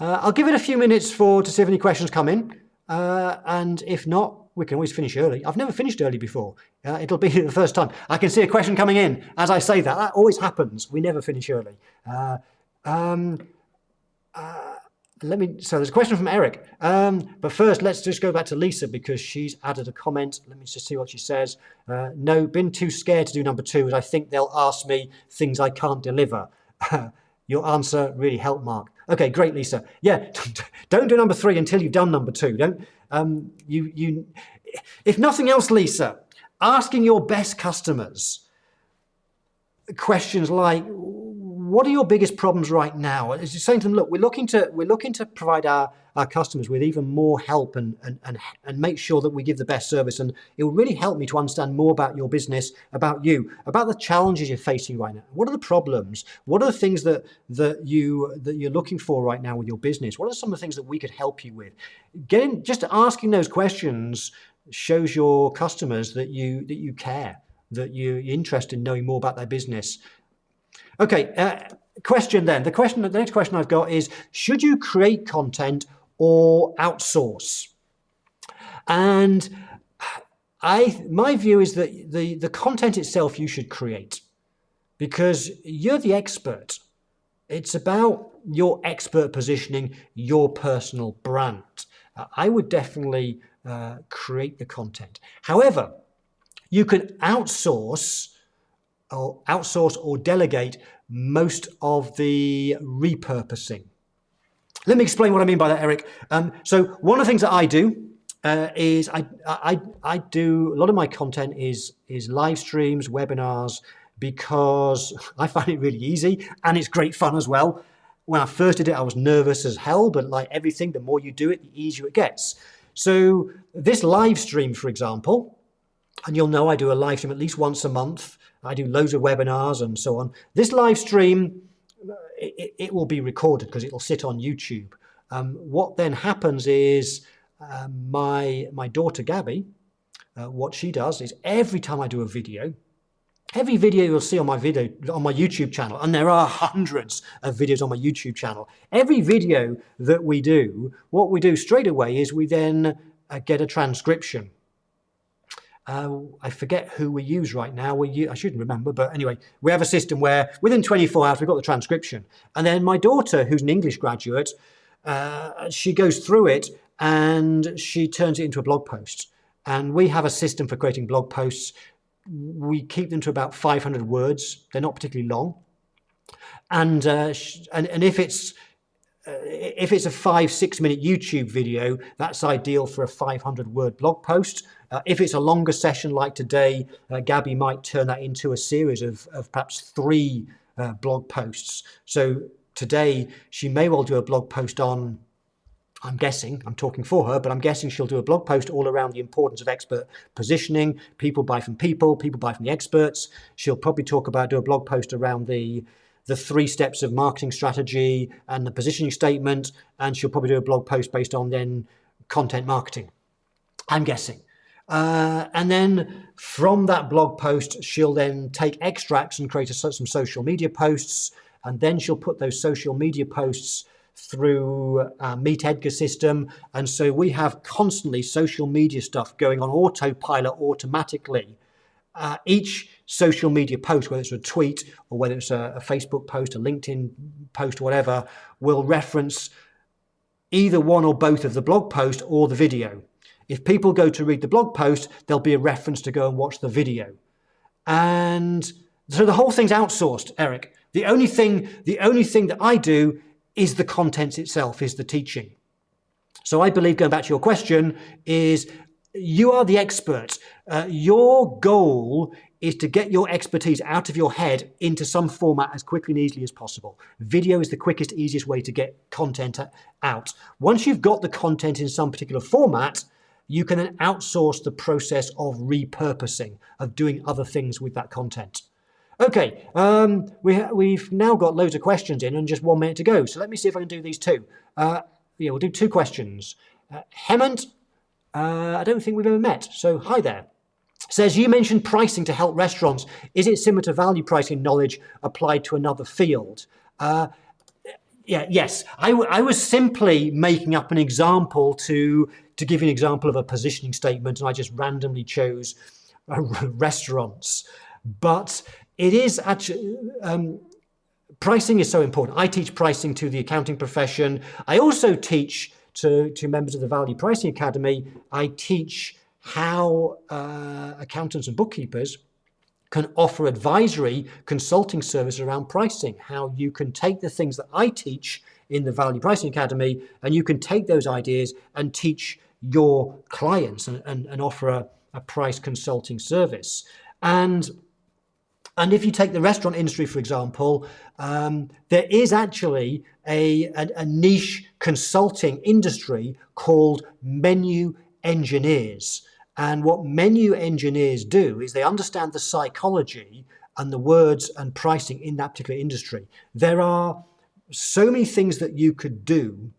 I'll give it a few minutes to see if any questions come in. And if not, we can always finish early. I've never finished early before. It'll be the first time. I can see a question coming in as I say that. That always happens. We never finish early. So there's a question from Eric. But first, let's just go back to Lisa because she's added a comment. Let me just see what she says. No, been too scared to do number 2 as I think they'll ask me things I can't deliver. Your answer really helped, Mark. Okay, great, Lisa. Yeah, don't do number 3 until you've done number 2. Don't if nothing else, Lisa, asking your best customers questions like, what are your biggest problems right now? It's just saying to them, look, we're looking to provide our customers with even more help and make sure that we give the best service. And it will really help me to understand more about your business, about you, about the challenges you're facing right now. What are the problems? What are the things that you're looking for right now with your business? What are some of the things that we could help you with? Just asking those questions shows your customers that you care, that you're interested in knowing more about their business. Okay, question then. The next question I've got is, should you create content or outsource? And my view is that the content itself you should create, because you're the expert. It's about your expert positioning, your personal brand. I would definitely create the content. However, you can outsource or delegate most of the repurposing. Let me explain what I mean by that, Eric. So one of the things that I do is I do a lot of my content is live streams, webinars, because I find it really easy and it's great fun as well. When I first did it, I was nervous as hell, but like everything, the more you do it, the easier it gets. So this live stream, for example, and you'll know I do a live stream at least once a month. I do loads of webinars and so on. This live stream, it will be recorded because it will sit on YouTube. What then happens is my daughter Gabby, what she does is every time I do a video, every video you'll see on my YouTube channel, and there are hundreds of videos on my YouTube channel. Every video that we do, what we do straight away is we then get a transcription. I forget who we use right now. I shouldn't remember, but anyway, we have a system where within 24 hours we've got the transcription. And then my daughter, who's an English graduate, she goes through it and she turns it into a blog post. And we have a system for creating blog posts. We keep them to about 500 words. They're not particularly long. And if it's a 5-6 minute YouTube video, that's ideal for a 500 word blog post. If it's a longer session like today, Gabby might turn that into a series of perhaps 3 blog posts. So today she may well do a blog post on, I'm guessing, I'm talking for her, but I'm guessing she'll do a blog post all around the importance of expert positioning. People buy from people buy from the experts. She'll probably do a blog post around the 3 steps of marketing strategy and the positioning statement, and she'll probably do a blog post based on then content marketing, I'm guessing. And then from that blog post, she'll then take extracts and create some social media posts, and then she'll put those social media posts through Meet Edgar system. And so we have constantly social media stuff going on autopilot automatically. Each social media post, whether it's a tweet or whether it's a Facebook post, a LinkedIn post, whatever, will reference either one or both of the blog post or the video. If people go to read the blog post, there'll be a reference to go and watch the video. And so the whole thing's outsourced, Eric. The only thing that I do is the content itself, is the teaching. So I believe, going back to your question, is you are the expert. Your goal is to get your expertise out of your head into some format as quickly and easily as possible. Video is the quickest, easiest way to get content out. Once you've got the content in some particular format, you can then outsource the process of repurposing, of doing other things with that content. Okay, we've now got loads of questions in and just 1 minute to go. So let me see if I can do these 2. We'll do 2 questions. Hemant, I don't think we've ever met. So hi there. Says, you mentioned pricing to help restaurants. Is it similar to value pricing knowledge applied to another field? Yes. I was simply making up an example to give you an example of a positioning statement, and I just randomly chose restaurants. But it is actually, pricing is so important. I teach pricing to the accounting profession. I also teach to members of the Value Pricing Academy. I teach how accountants and bookkeepers can offer advisory consulting service around pricing, how you can take the things that I teach in the Value Pricing Academy and you can take those ideas and teach your clients and offer a price consulting service. And And if you take the restaurant industry, for example, there is actually a niche consulting industry called menu engineers. And what menu engineers do is they understand the psychology and the words and pricing in that particular industry. There are so many things that you could do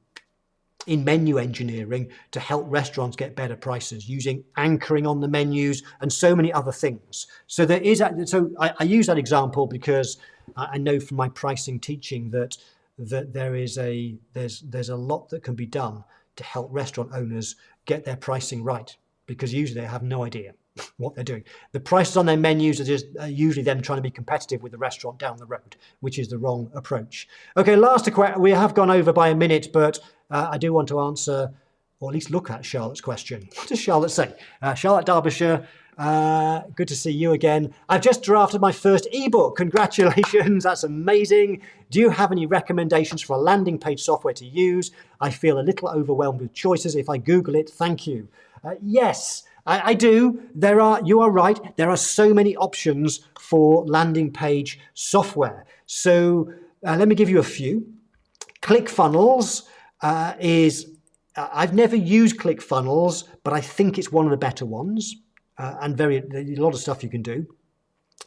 in menu engineering to help restaurants get better prices using anchoring on the menus and so many other things. So there is, I use that example because I know from my pricing teaching that there's a lot that can be done to help restaurant owners get their pricing right, because usually they have no idea what they're doing. The prices on their menus are just usually them trying to be competitive with the restaurant down the road, which is the wrong approach. Okay, last question. We have gone over by a minute, but I do want to answer, or at least look at Charlotte's question. What does Charlotte say? Charlotte Derbyshire, good to see you again. I've just drafted my first ebook. Congratulations, that's amazing. Do you have any recommendations for a landing page software to use? I feel a little overwhelmed with choices. If I Google it, thank you. Yes, I do. You are right. There are so many options for landing page software. So let me give you a few. ClickFunnels I've never used ClickFunnels, but I think it's one of the better ones, and there's a lot of stuff you can do.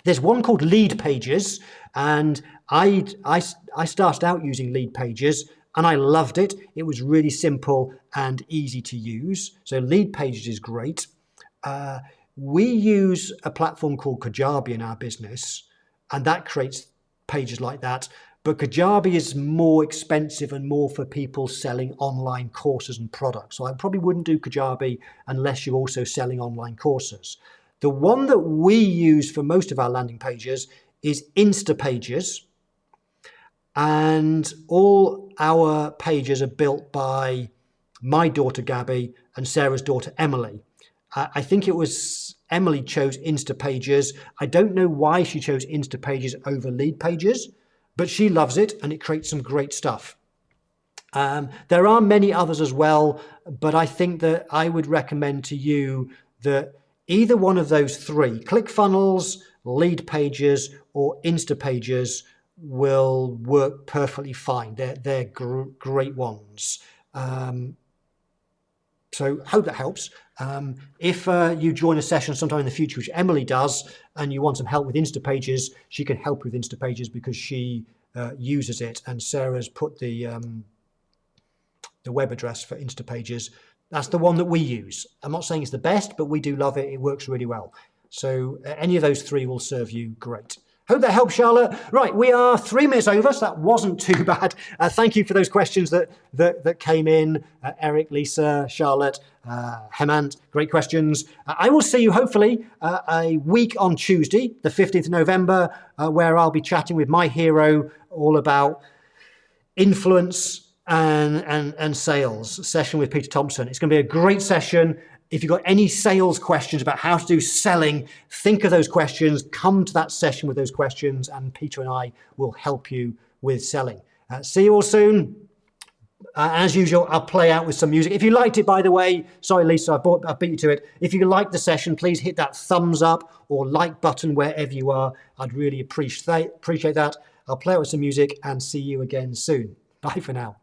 There's one called Lead Pages, and I started out using Lead Pages, and I loved it. It was really simple and easy to use. So Lead Pages is great. We use a platform called Kajabi in our business, and that creates pages like that. But Kajabi is more expensive and more for people selling online courses and products. So I probably wouldn't do Kajabi unless you're also selling online courses. The one that we use for most of our landing pages is Instapages. And all our pages are built by my daughter Gabby and Sarah's daughter Emily. I think it was Emily chose Instapages. I don't know why she chose Instapages over Lead Pages, but she loves it and it creates some great stuff. There are many others as well, but I think that I would recommend to you that either one of those three, ClickFunnels, Lead Pages, or Instapages, will work perfectly fine. They're great ones. So hope that helps. If you join a session sometime in the future, which Emily does, and you want some help with Instapages, she can help with Instapages because she uses it. And Sarah's put the web address for Instapages. That's the one that we use. I'm not saying it's the best, but we do love it. It works really well. So any of those three will serve you great. Hope that helps, Charlotte. Right, we are 3 minutes over, so that wasn't too bad. Thank you for those questions that came in. Eric, Lisa, Charlotte, Hemant, great questions. I will see you hopefully a week on Tuesday, the 15th of November, where I'll be chatting with my hero all about influence and sales, session with Peter Thompson. It's going to be a great session. If you've got any sales questions about how to do selling, think of those questions, come to that session with those questions, and Peter and I will help you with selling. See you all soon. As usual, I'll play out with some music. If you liked it, by the way, sorry, Lisa, I beat you to it. If you liked the session, please hit that thumbs up or like button wherever you are. I'd really appreciate that. I'll play out with some music and see you again soon. Bye for now.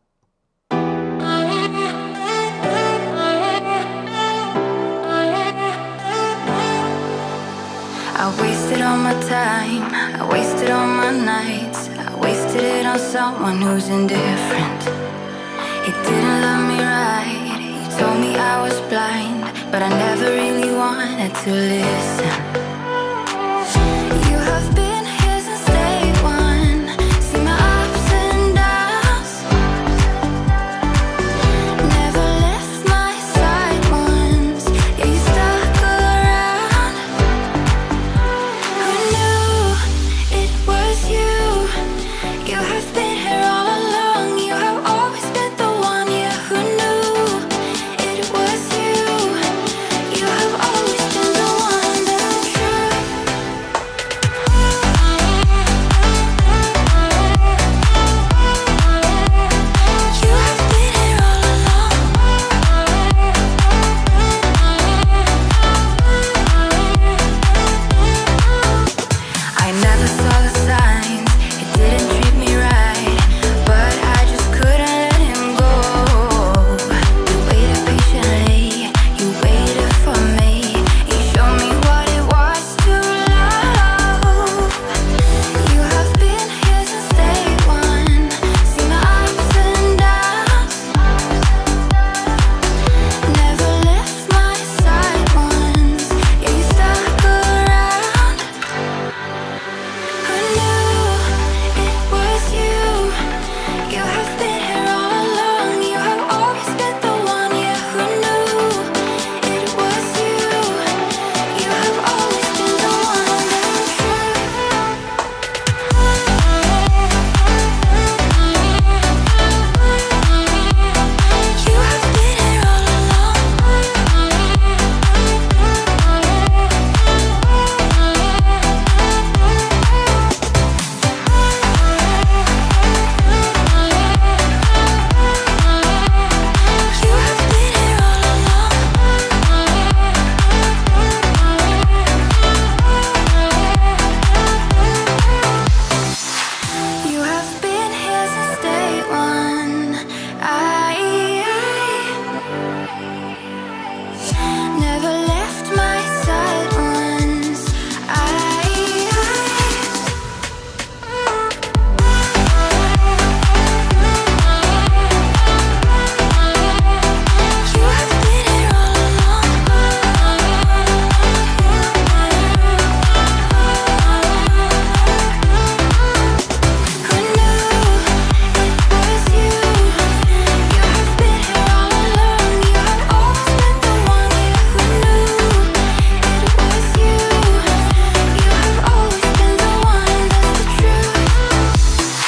I wasted all my time, I wasted all my nights, I wasted it on someone who's indifferent. He didn't love me right, he told me I was blind, but I never really wanted to listen.